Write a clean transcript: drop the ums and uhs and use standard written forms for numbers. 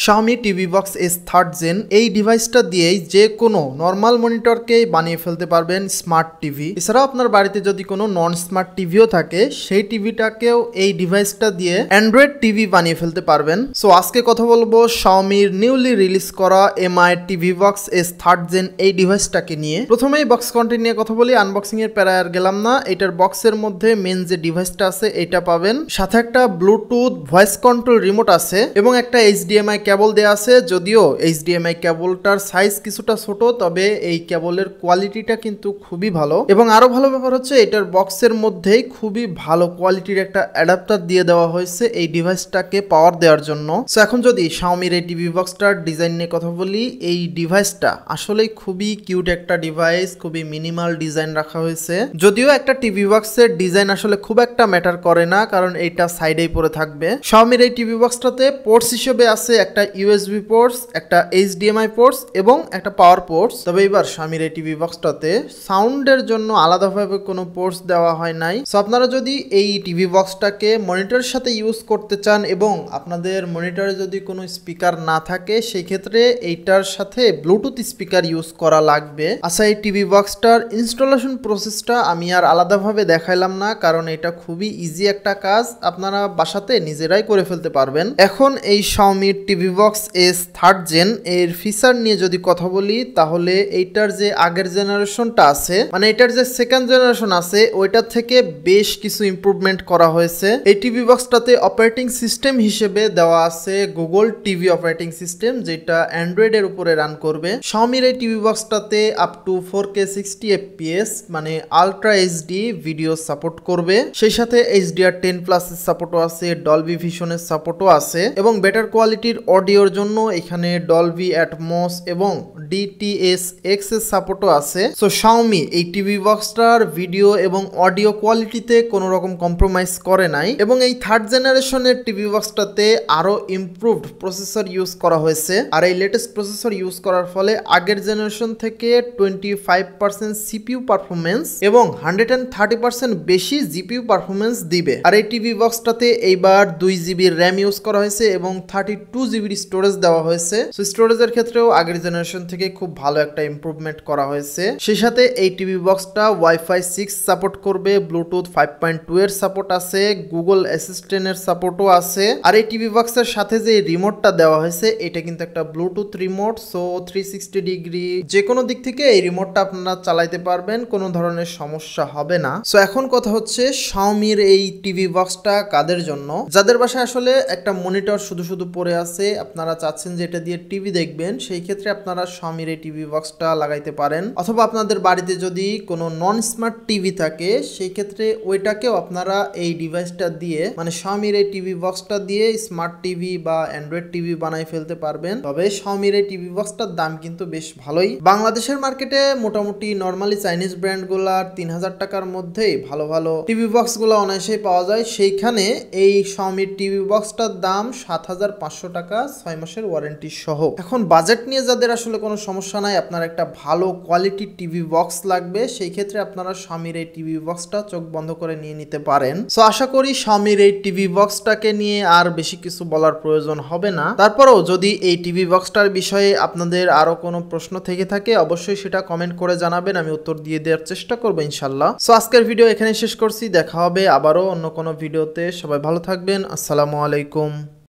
Xiaomi TV box S third gen এই ডিভাইসটা দিয়েই যে কোনো নর্মাল মনিটরকেই বানিয়ে ফেলতে পারবেন স্মার্ট টিভি। এছাড়াও আপনার বাড়িতে যদি কোনো নন স্মার্ট টিভিও থাকে সেই টিভিটাকেও এই ডিভাইসটা দিয়ে অ্যান্ড্রয়েড টিভি বানিয়ে ফেলতে পারবেন। সো আজকে কথা বলবো Xiaomiর নিউলি রিলিজ করা MI TV box S third gen এই ডিভাইসটাকে নিয়ে। প্রথমেই বক্স কন্টেন্ট নিয়ে কথা বলি, আনবক্সিং এর প্যারায় আর গেলাম না। এটার বক্সের মধ্যে মেন যে ডিভাইসটা আছে এটা পাবেন, সাথে একটা ব্লুটুথ ভয়েস কন্ট্রোল রিমোট আছে এবং একটা HDMI কেবল দেয়া আছে। যদিও HDMI কেবলটার সাইজ কিছুটা ছোট, তবে এই কেবলের কোয়ালিটিটা কিন্তু খুবই ভালো। এবং আরো ভালো ব্যাপার হচ্ছে এটার বক্সের মধ্যেই খুবই ভালো কোয়ালিটির একটা অ্যাডাপ্টার দিয়ে দেওয়া হয়েছে এই ডিভাইসটাকে পাওয়ার দেওয়ার জন্য। সো এখন যদি Xiaomiর এই টিভি বক্সটার ডিজাইন নিয়ে কথা বলি, এই ডিভাইসটা আসলেই খুবই কিউট একটা ডিভাইস, খুবই মিনিমাল ডিজাইন রাখা হয়েছে। যদিও একটা টিভি বক্সের ডিজাইন আসলে খুব একটা ম্যাটার করে না, কারণ এইটা সাইডেই পড়ে থাকবে। Xiaomiর এই টিভি বক্সটাতে পোর্টস হিসেবে আছে একটা USB পোর্টস, একটা HDMI পোর্টস এবং একটা পাওয়ার পোর্টস। তবে এবার Xiaomiর এই টিভি বক্সটাতে সাউন্ডের জন্য আলাদাভাবে কোনো পোর্টস দেওয়া হয় নাই। সো আপনারা যদি এই টিভি বক্সটাকে মনিটরের সাথে ইউজ করতে চান এবং আপনাদের মনিটরে যদি কোনো স্পিকার না থাকে, সেই ক্ষেত্রে এইটার সাথে ব্লুটুথ স্পিকার ইউজ করা লাগবে। আচ্ছা, এই টিভি বক্সটার ইনস্টলেশন প্রসেসটা আমি আর আলাদাভাবে দেখাইলাম না, কারণ এটা খুবই ইজি একটা কাজ, আপনারা বাসাতে নিজেরাই করে ফেলতে পারবেন। এখন এই Xiaomi TV box S third gen এর ফিচার নিয়ে যদি কথা বলি, তাহলে এইটার যে আগের জেনারেশনটা আছে, মানে এটার যে সেকেন্ড জেনারেশন আছে, ওইটার থেকে বেশ কিছু ইমপ্রুভমেন্ট করা হয়েছে। এই টিভি বক্সটাতে অপারেটিং সিস্টেম হিসেবে দেওয়া আছে গুগল টিভি অপারেটিং সিস্টেম, যেটা অ্যান্ড্রয়েড এর উপরে রান করবে। Xiaomiর এই টিভি বক্সটাতে আপ টু 4K 60 FPS মানে আলট্রা এইচডি ভিডিও সাপোর্ট করবে। সেই সাথে HDR10+ এর সাপোর্টও আছে, ডলবি ভিশনের সাপোর্টও আছে এবং বেটার কোয়ালিটির অডিওর জন্য এখানে ডলবি অ্যাটমস এবং DTS:X এর সাপোর্টও আছে। সো Xiaomi এই টিভি বক্সটার ভিডিও এবং অডিও কোয়ালিটিতে কোনো রকম কম্প্রোমাইজ করে নাই এবং এই থার্ড জেনারেশনের টিভি বক্সটাতে আরো ইমপ্রুভড প্রসেসর ইউজ করা হয়েছে। আর এই লেটেস্ট প্রসেসর ইউজ করার ফলে আগের জেনারেশন থেকে 25% CPU পারফরমেন্স এবং 130% বেশি GPU পারফরমেন্স দিবে। আর এই টিভি বক্সটাতে এইবার 2GB RAM ইউজ করা হয়েছে এবং 32GB স্টোরেজ দেওয়া হয়েছে। সো স্টোরেজের ক্ষেত্রেও আগের জেনারেশন থেকে খুব ভালো একটা ইমপ্রুভমেন্ট করা হয়েছে। সেই সাথে এই টিভি বক্সটা Wi-Fi 6 সাপোর্ট করবে, ব্লুটুথ 5.2 এর সাপোর্ট আছে, গুগল অ্যাসিস্ট্যান্ট এর সাপোর্টও আছে। আর এই টিভি বক্সের সাথে যে রিমোটটা দেওয়া হয়েছে, এটা কিন্তু একটা ব্লুটুথ রিমোট। সো 360 ডিগ্রি যে কোনো দিক থেকে এই রিমোটটা আপনারা চালাইতে পারবেন, কোনো ধরনের সমস্যা হবে না। সো এখন কথা হচ্ছে Xiaomiর এই টিভি বক্সটা কাদের জন্য? যাদের বাসায় আসলে একটা মনিটর শুধু শুধু পড়ে আছে, আপনারা চাচ্ছেন যে এটা দিয়ে টিভি দেখবেন, সেই ক্ষেত্রে আপনারা Xiaomiর এই টিভি বক্সটা লাগাইতে পারেন। অথবা আপনাদের বাড়িতে যদি কোনো নন স্মার্ট টিভি থাকে, সেই ক্ষেত্রে ওইটাকেও আপনারা এই ডিভাইসটা দিয়ে মানে Xiaomiর এই টিভি বক্সটা দিয়ে স্মার্ট টিভি বা অ্যান্ড্রয়েড টিভি বানাই ফেলতে পারবেন। তবে Xiaomiর এই টিভি বক্সটার দাম কিন্তু বেশ ভালোই। বাংলাদেশের মার্কেটে মোটামুটি নর্মালি চাইনিজ ব্র্যান্ডগুলার 3000 টাকার মধ্যেই ভালো ভালো টিভি বক্সগুলো অনায়াসেই পাওয়া যায়। সেইখানে এই Xiaomiর টিভি বক্সটার দাম 7500 টাকা 6 মাসের ওয়ারেন্টি সহ। এখন বাজেট নিয়ে যাদের আসলে কোনো সমস্যা নাই, আপনার একটা ভালো কোয়ালিটির টিভি বক্স লাগবে, সেই ক্ষেত্রে আপনারা Xiaomiর এই টিভি বক্সটা চোখ বন্ধ করে নিয়ে নিতে পারেন। সো আশা করি Xiaomiর এই টিভি বক্সটাকে নিয়ে আর বেশি কিছু বলার প্রয়োজন হবে না। তারপরেও যদি এই টিভি বক্সটার বিষয়ে আপনাদের আরো কোনো প্রশ্ন থেকে থাকে, অবশ্যই সেটা কমেন্ট করে জানাবেন, আমি উত্তর দিয়ে দেওয়ার চেষ্টা করবো ইনশাল্লাহ। সো আজকের ভিডিও এখানে শেষ করছি, দেখা হবে আবারও অন্য কোনো ভিডিওতে। সবাই ভালো থাকবেন, আসসালামু আলাইকুম।